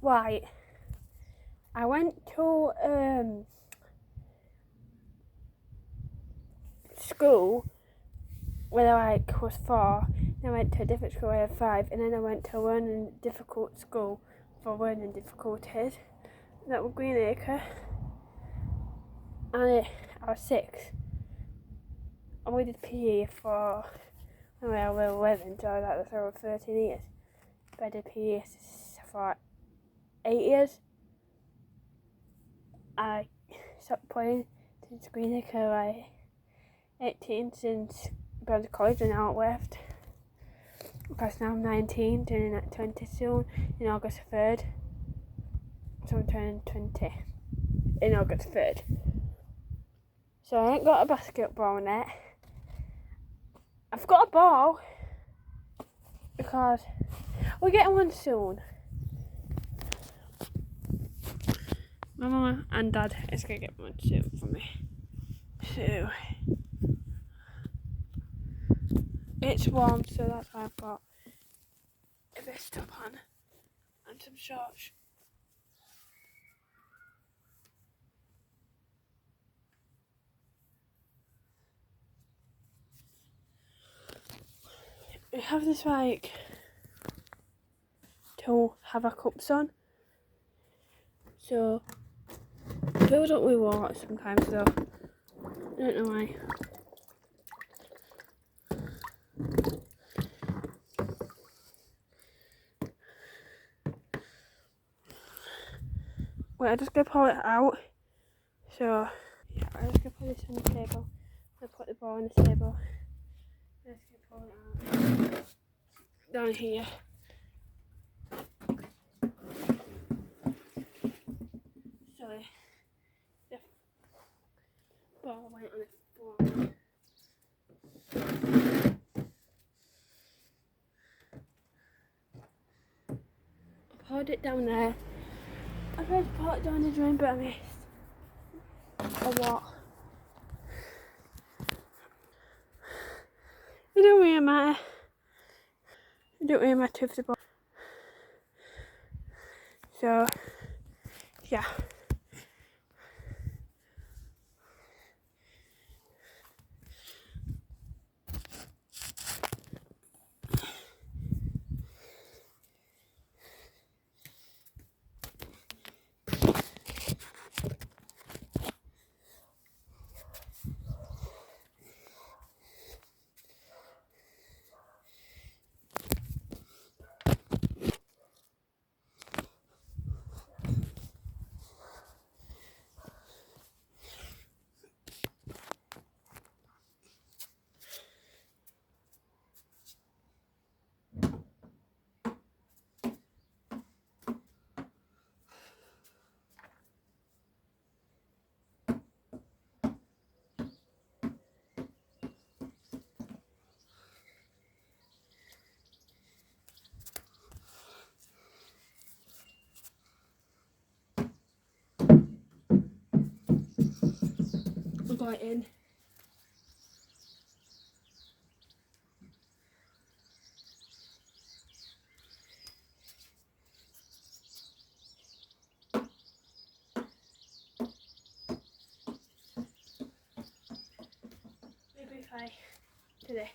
Right. I went to school when I was 4, then I went to a different school when I was 5, and then I went to a learning difficult school for learning difficulties. That was Greenacre. And I was 6. And we did PE for when I was 11, so that was over 13 years. But I did PE for 8 years. I stopped playing since Greenacre, like 18, since going to college, and now I've left. Because now I'm 19, turning at 20 soon, in August 3rd. So I'm turning 20 in August 3rd. So I ain't got a basketball net. I've got a ball because we're getting one soon. My mama and dad is going to get one soon for me. So it's warm, so that's why I've got a vest top on and some shorts. We have this like to have our cups on, so it fills up with water sometimes, so I don't know why. Wait, I'm just gonna pull it out. So yeah, I'm just gonna put this on the table. I'll put the ball on the table. I'm just gonna pull it out down here. Sorry, the ball went on the floor. I poured it down there. I tried to pour it down the drain, but I missed. A what? It don't really matter. It don't really matter if the ball. So yeah. I got it in. Maybe if I do this.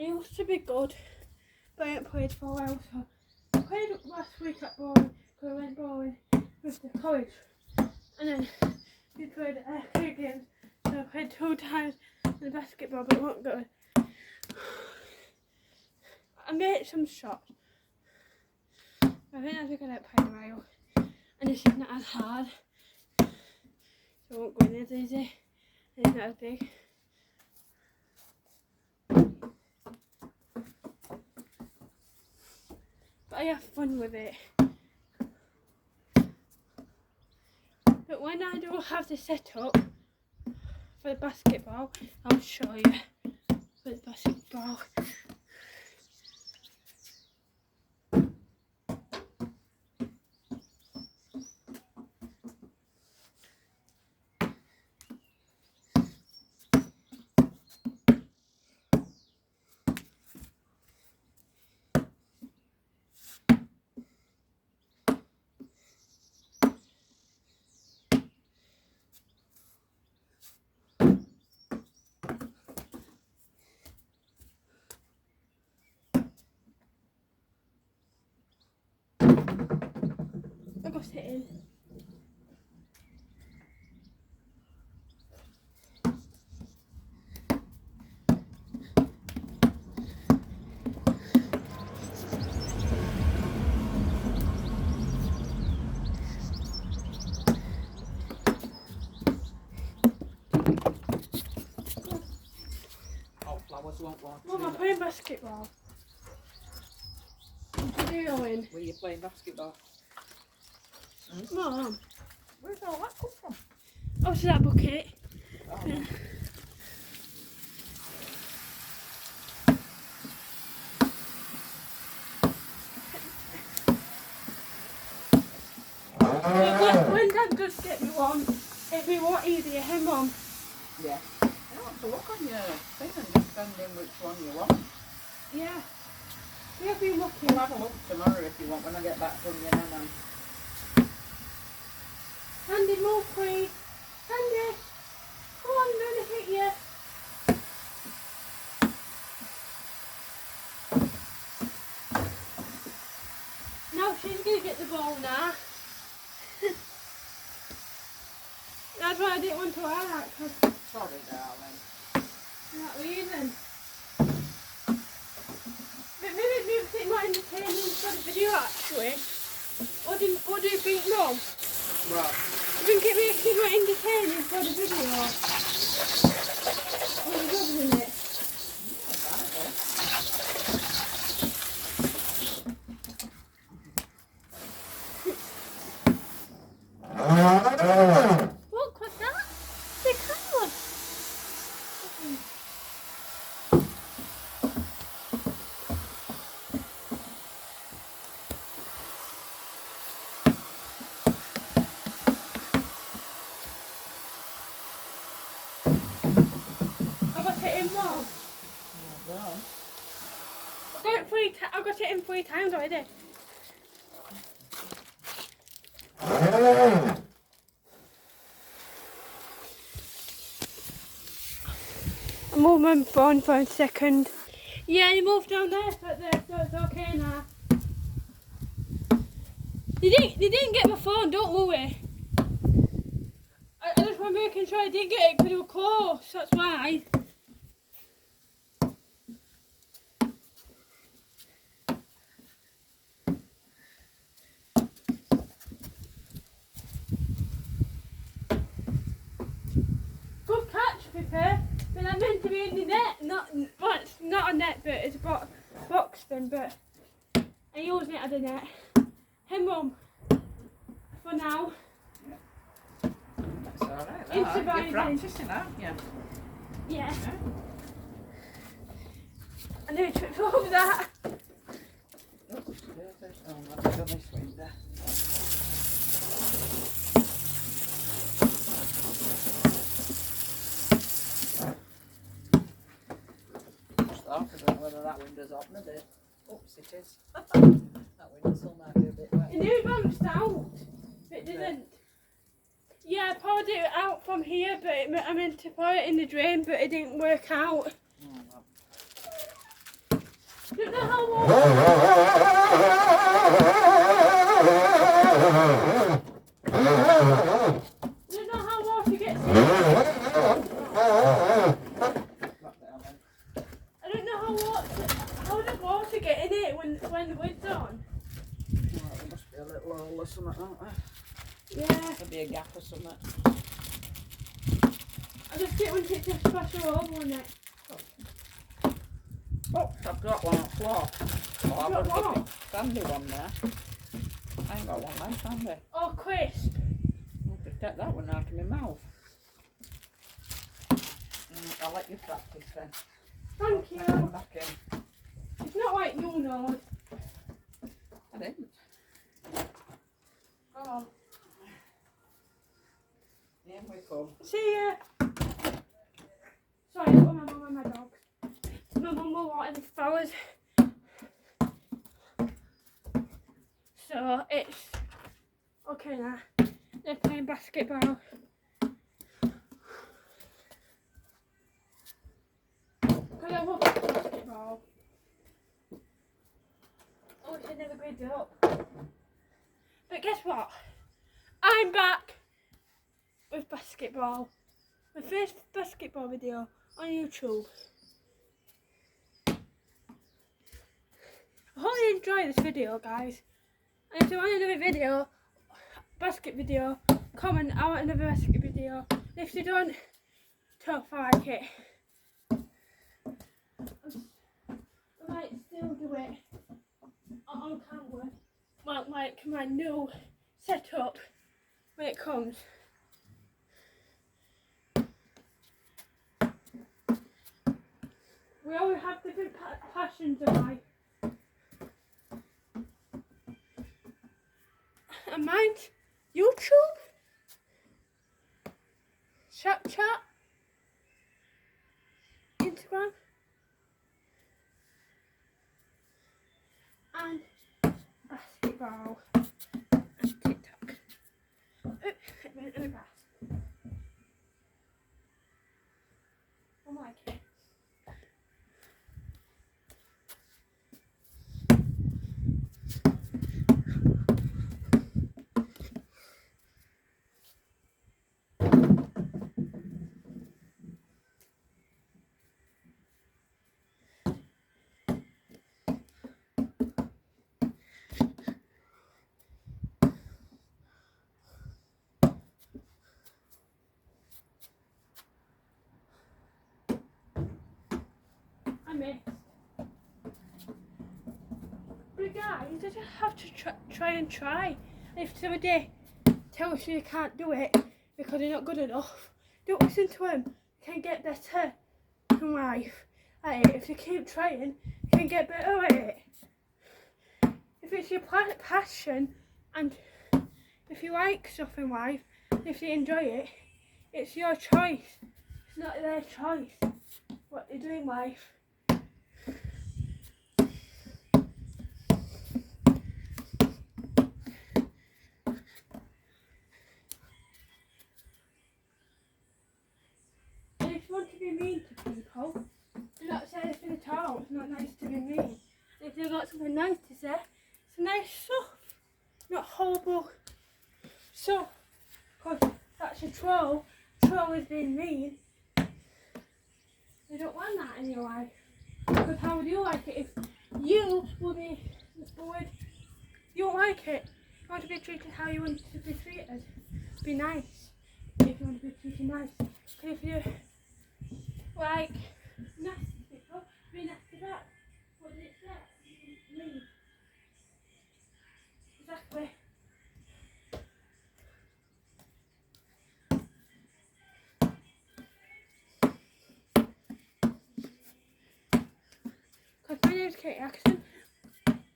used to be good, but I haven't played for a while, so I played last week at bowling, because I went bowling with the college, and then we played at cricket games, so I played 2 times in basketball, but it wasn't good. I made some shots. I think that's because I played a while, and it's not as hard, so it won't go in as easy, and it's not as big. But I have fun with it. But when I do have the setup for the basketball, I'll show you for the basketball. I got it in. Oh, flowers won't want to. Mum, I'm playing basketball. What are you doing? Where are you playing basketball? Mum. Where's all that come from? Oh, so that bucket. Oh, Yeah. When Dad does get me one, it'd be a lot easier, hey Mum? yeah. You want to look on your thing and just send in which one you want. Yeah. We have been looking. We'll have a look tomorrow if you want when I get back from your nana. Sandy, move please. Sandy, come on, I'm gonna hit you. Now she's gonna get the ball now. That's why I didn't want to wear that, because Sorry, darling. for that reason. But maybe it makes it more entertaining for the video actually. What do you think, Mum? Right. You think it makes it more entertaining for the video? What are you doing it? Look, what's that? The camera. I got it in more. Well, I got it in 3 times already. I moved my phone for a second. Yeah, you moved down there, so it's okay now. They didn't get my phone, don't worry. I just want making sure I didn't get it because it was close, that's why. Good catch, Pippa. But I meant to be in the net, well, it's not a net, but it's a box thing, but I'm using it as a net. Hey Mum, for now. that's alright. It's You're surviving. practicing, aren't you? Yeah. I nearly tripped over that. Oh, I've done this way there. I don't know whether that window's open a bit. Oops, it is. That window still might be a bit wet. It nearly bounced out, but it didn't. Yeah, I poured it out from here, but I meant to pour it in the drain, but it didn't work out. Oh, well. don't know how water. I don't know how water gets in. I don't know how does water get in it when the lid's on? Well, there must be a little hole or something, won't there? Yeah. There'll be a gap or something. I just get when it's just splash all over on it. Oh, I've got one on the floor. Oh, I've Got got a what? big sandy one there. I ain't got one there, sandy. Oh, crisp. I'll just take that one out of my mouth. I'll let you practice then. Thank you. Come back in. It's not like you know. I didn't. Come on. In we come. See ya. Sorry, I've got my mum and my dog. My mum will water the flowers. So it's okay now. They're playing basketball. Because I love basketball. Oh, it's never grade up. But guess what? I'm back with basketball. My first basketball video on YouTube. I hope you enjoy this video, guys. And if you want another video, basket video, comment I want another basket video. And if you don't like it, I might still do it on camera. Well, like my new setup when it comes. We all have different passions in life. And mine's YouTube, Snapchat, Instagram, and basketball, and TikTok. Let me pass. I like it. I missed. But guys, you just have to try. And if somebody tells you can't do it because you're not good enough, don't listen to them. You can get better in life at it. If you keep trying, you can get better at it. If it's your passion and if you like stuff in life, if you enjoy it, it's your choice. It's not their choice what you do in life. And if you want to be mean to people, do not say anything at all. It's not nice to be mean. And if you've got something nice to say, it's nice stuff, not horrible stuff. Because that's a troll. Troll is being mean. You don't want that in your life. Because how would you like it if you would be bored? You don't like it. You want to be treated how you want to be treated. Be nice. If you want to be treated nice. Because if you like nasty people, be nasty back. What did it say? Leave. Exactly. Because my name's Katie Atkinson.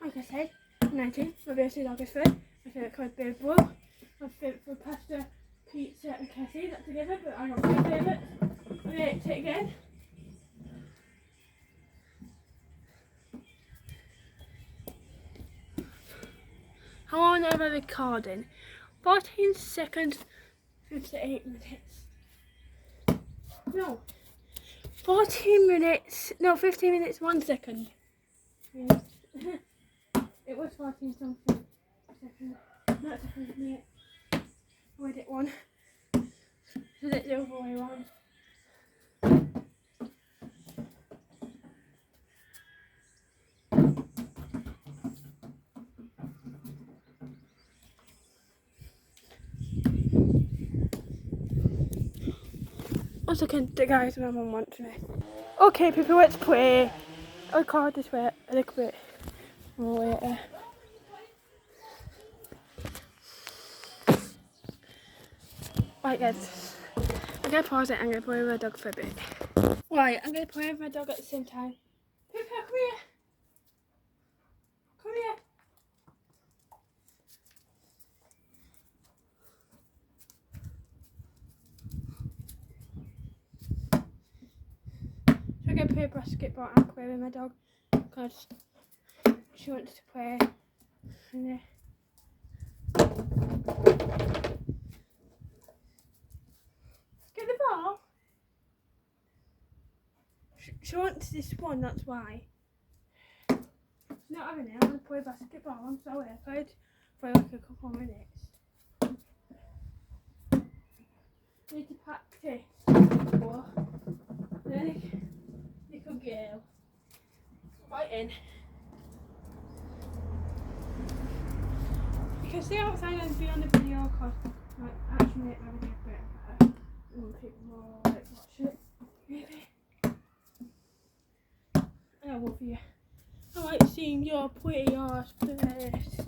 Like I said, I'm 19. My birthday is August 3rd. My favourite colour is baby blue. My favourite for pasta, pizza and KFC. Not together, but I got my favourite. I ate it again. How long am I recording? 14 seconds, 58 minutes. No. 14 minutes, no, 15 minutes, 1 second. It was 14 something seconds. Not seconds, minutes. I weighed it one. So it's the other way around. One second, the guys, my mum wants me. Okay, people, let's play. I'll record this way a little bit more later. Right, guys, I'm gonna pause it. I'm gonna play with my dog for a bit. Right, I'm gonna play with my dog at the same time. Pippa, come here. Come here. So I'm gonna play basketball and play with my dog because she wants to play. And, get the ball. She wants this one, that's why. She's not having it. I want to play basketball. I'm sorry. I played for like a couple of minutes. I need to practice. But then little girl. Right in. You can see outside and be on the video because I might actually make my video a bit better. And people will like watch it. Maybe. I love you. I like seeing your pretty ass face.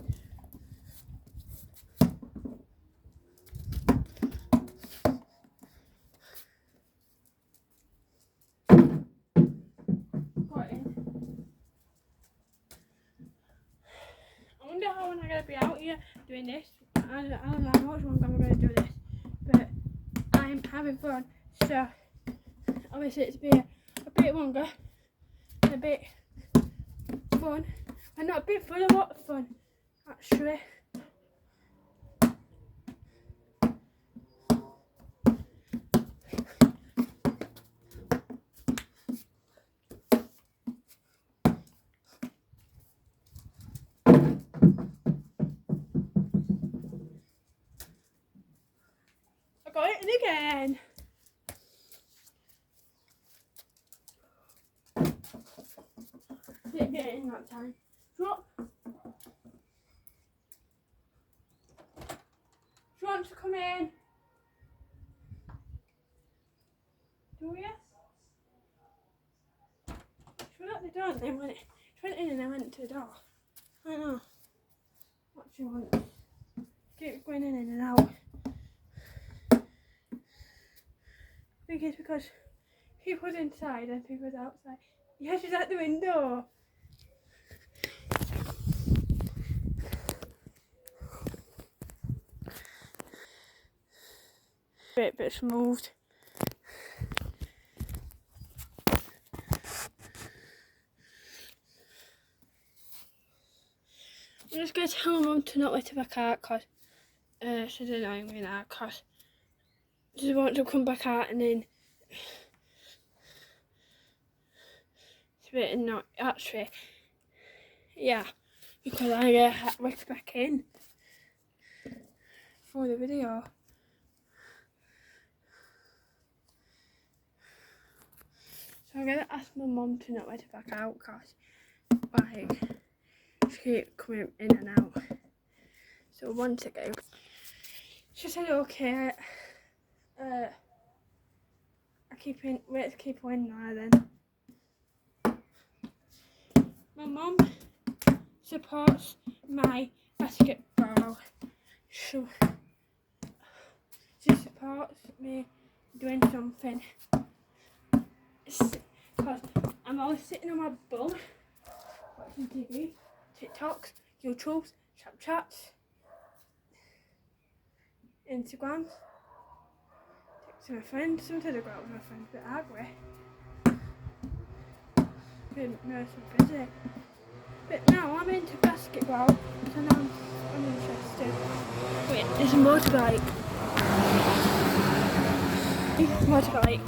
I wonder how long I'm going to be out here doing this. I don't know how much longer I'm going to do this, but I'm having fun. So obviously it's been a bit longer, a bit fun, and not a bit fun, a lot of fun actually. I got it in again. Didn't get it in that time. Drop. She wants to come in. Do you? She went out the door and then she went in and I went to the door. I don't know what she wants. Keep going in and out. I think it's because people's inside and people's outside. Yeah, she's at the window. Bit smooth. I'm just going to tell my mum to not let her back out because she's annoying me now because she wants to come back out and then it's a bit annoying actually. Yeah, because I had to back in for the video. So I'm going to ask my mum to not let her back out because like she keeps coming in and out. So one second. She said okay. I wait to keep her in now then. My mum supports my basketball. She supports me doing something. Because I'm always sitting on my bum watching TV, TikToks, YouTubes, Snapchats, Instagrams, texting my friends. Sometimes I go out with my friends, but hardly. Been nice and busy. But now I'm into basketball, so now I'm interested. Wait, there's a motorbike. Motorbike.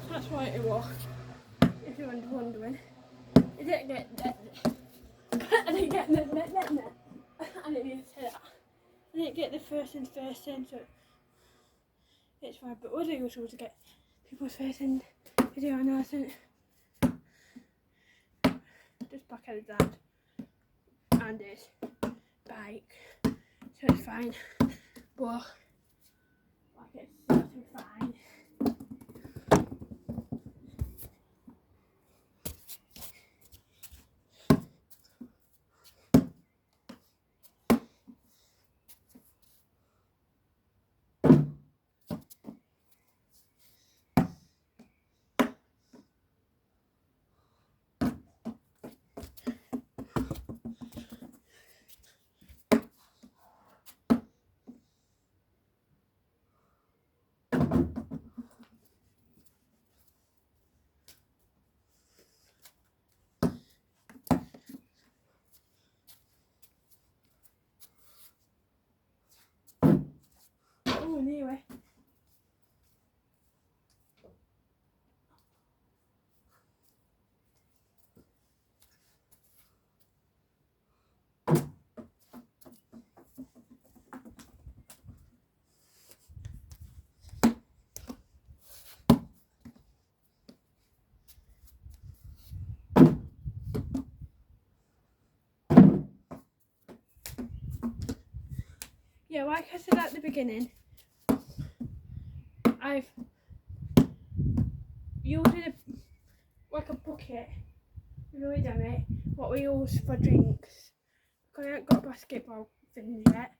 That's why it was, if you were wondering. I didn't get that. I didn't get that. I didn't even say that. I didn't get the first in, so it's fine. But was it usual to get people's first in video and I sent just back at the dad and his bike, so it's fine. But like it's sort of fine. Oh, anyway. Yeah, like I said at the beginning, I've used like a bucket with a lid on it, what we use for drinks. Because I haven't got basketball things yet.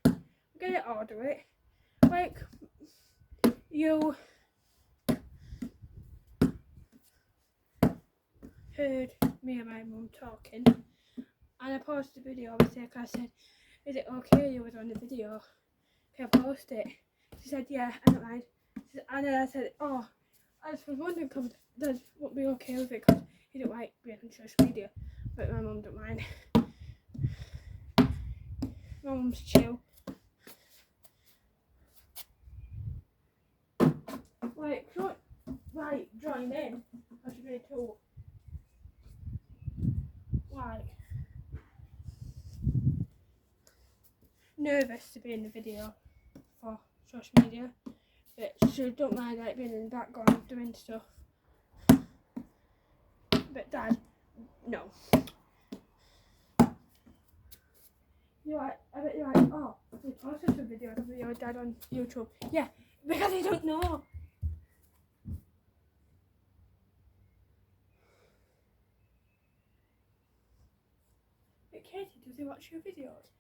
I'm gonna order it. Like, you heard me and my mum talking, and I paused the video obviously because I said, is it okay you was on the video? Can I post it? She said, yeah, I don't mind. And then I said, oh, I just was wondering because Dad won't be okay with it because he don't like being on social media, but my mum don't mind. My mum's chill. Like, don't join in. I should be too. Like, nervous to be in the video for social media, but she don't mind like being in the background doing stuff. But Dad, no. You're like, I bet you're like, oh, we posted some video of your dad on YouTube. Yeah, because they don't know. But Katie, does he watch your videos?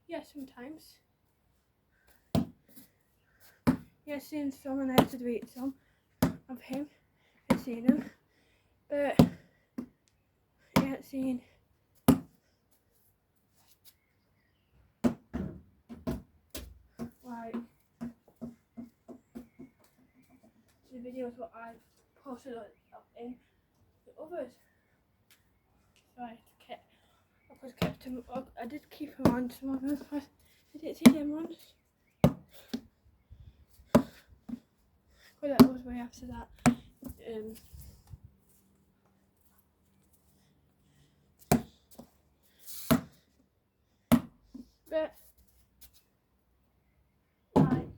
Yeah, sometimes. Yeah, I've seen some and I had to delete some of him. I've seen them. But I haven't seen like the videos what I posted in the others. So I just kept him up. I did keep him on some of them because I didn't see them ones. Well, that was way after that. But like,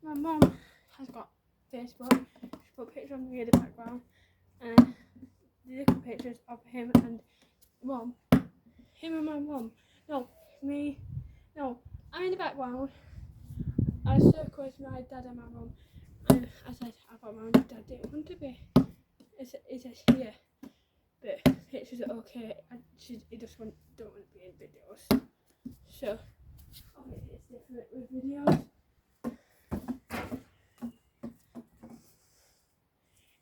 my mum has got Facebook. She put pictures of me in the background, and the different pictures of him and mum. Him and my mum. No, me. No, I'm in the background. I circled with my dad and my mum, and I said I thought my dad didn't want to be. It says here, but pictures are okay. He just don't want to be in videos. So obviously it's different with videos.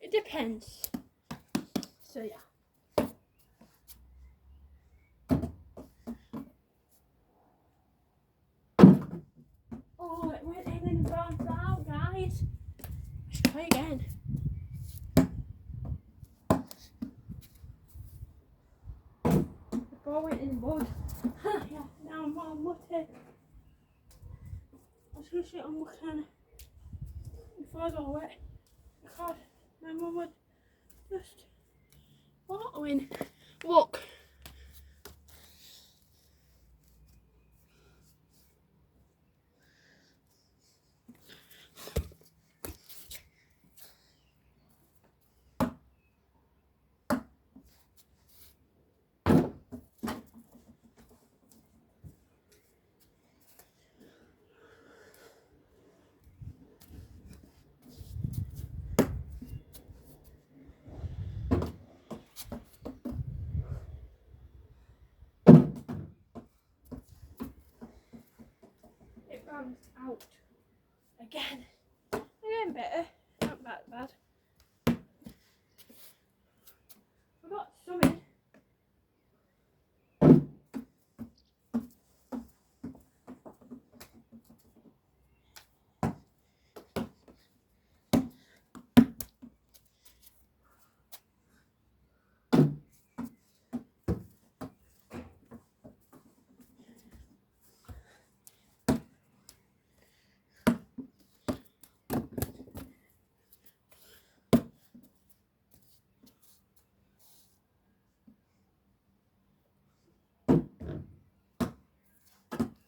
It depends. So yeah. Oh, it went in and bounced out, guys. Let's try again. The ball went in the mud. Yeah, now I'm all mutty. I was going to sit on my can before I got wet. God, my mum would just watering. Look. It runs out again. Again better. Not that bad. I got some in.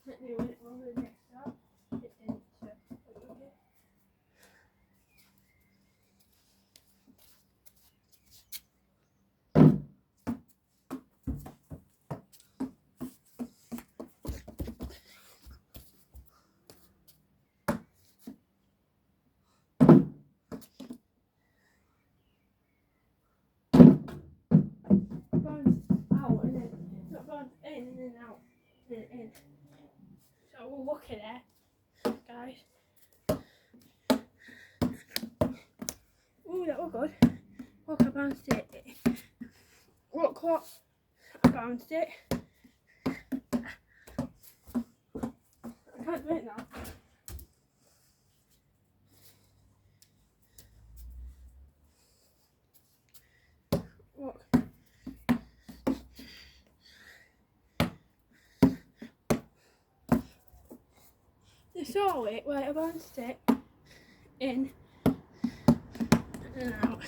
Let me wait one the next stop. It didn't. Okay. Bounce out and then not bounce in and then out and then in. So we'll look at it, guys. Ooh, that was good. Look, I bounced it. Look what I bounced it. I can't do it now. Look. You saw it where I bounced it in and out.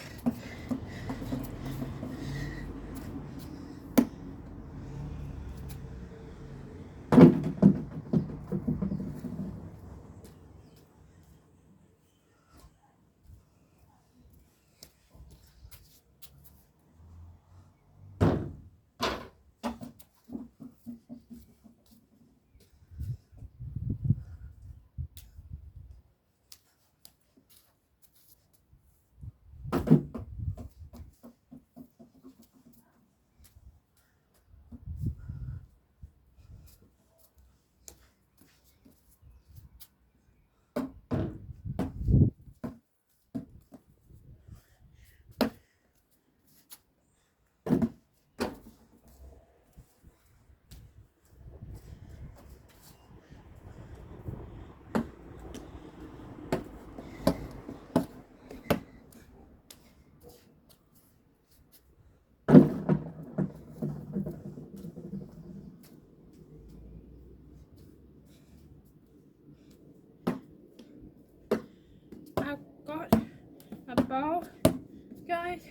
I've got my ball, guys.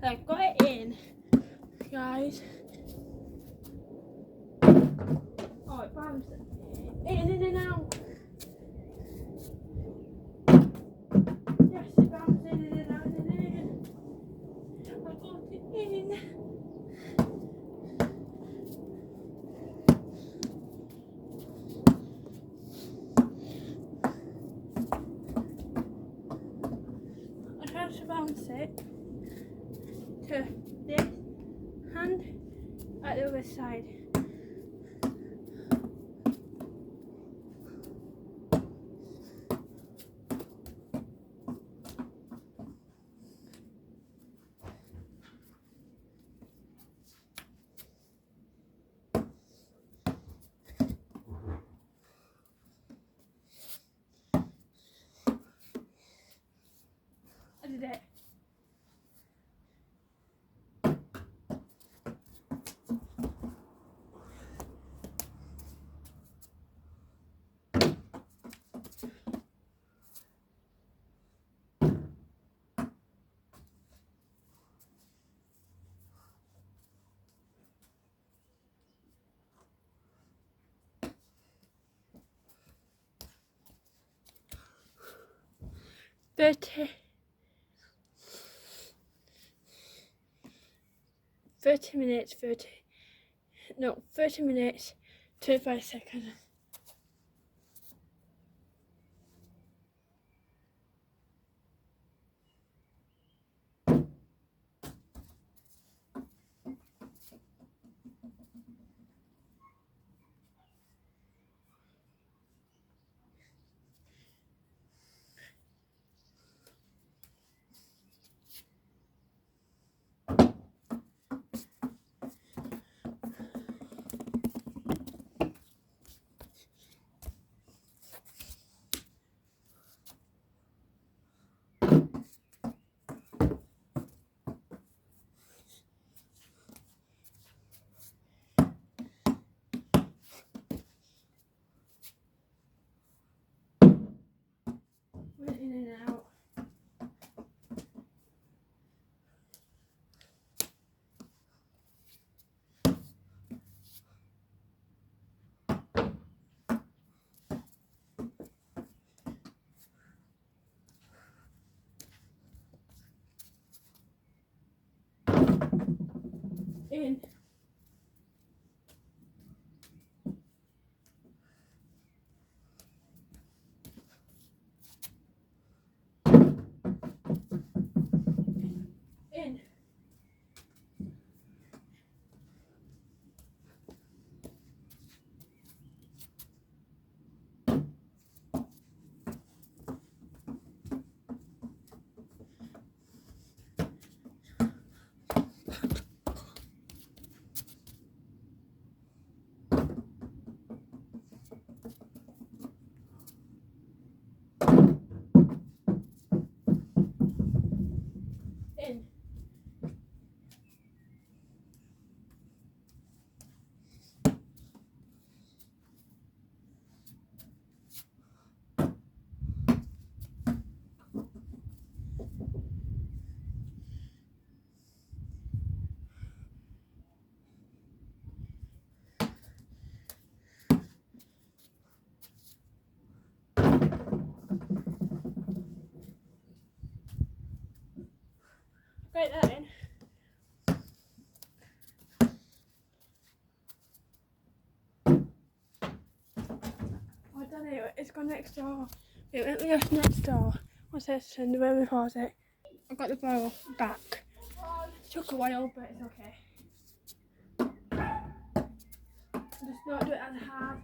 I've got it in, guys. Oh, it bounced in and out. Yes, it bounced in and out and in. I got it in. I tried to bounce it to this hand at the other side. I did it. 30 minutes, 30 minutes, 25 seconds. Went in and out. In. In. In. Get that in. Oh, I done it. It's gone next door. It went just next door. What's this? And the way we pause it. I got the ball back. It took a while, but it's okay. Just not do it as hard.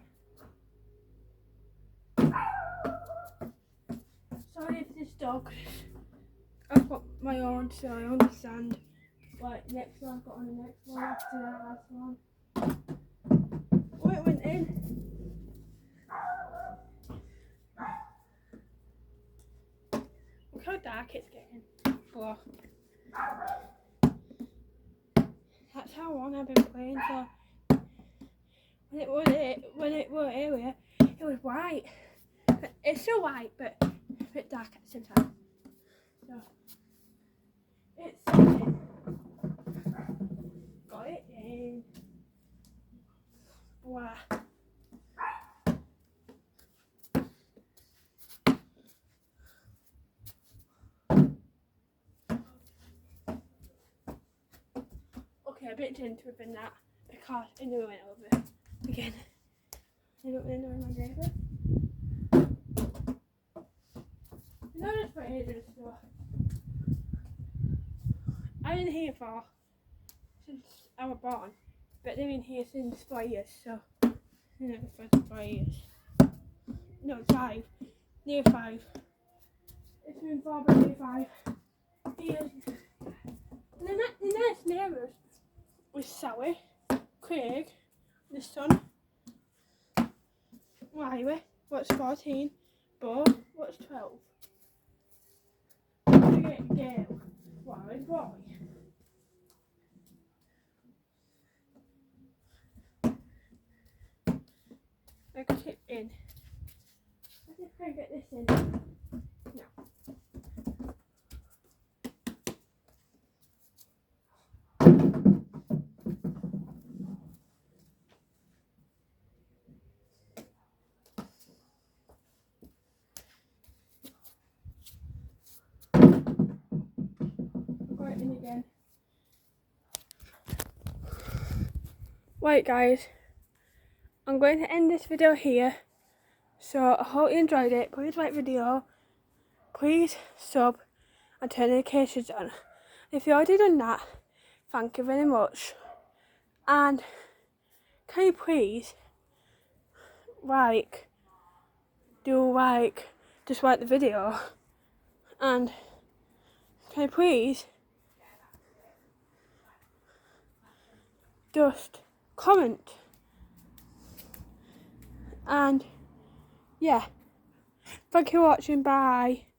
Sorry if this dog. I've got my own, so I understand. Like next one, I've got on the next one after that last one. Oh, it went in. Look how dark it's getting. Oh. That's how long I've been playing for. When it was earlier, it was white. But it's still white, but a bit dark at the same time. So it's in. Got it in. Wow. Okay, a bit gentle within that because I knew it went over again. I don't really know my neighbour. No, that's what it is. So I've been here since I was born, but they've been here since 4 years, so for 4 years. No, 5. Near 5. It's been 4 but near 5 years. And the next neighbours was Sally, Craig, the son, Riley, what's 14, Bo, what's 12. Gail, Warren, boy. I got it in. Let's see if I can get this in. No. Right guys, I'm going to end this video here. So I hope you enjoyed it. Please like video, please sub and turn notifications on. If you already done that, thank you very much. And can you please just like the video, and can you please just comment, and yeah, thank you for watching, bye.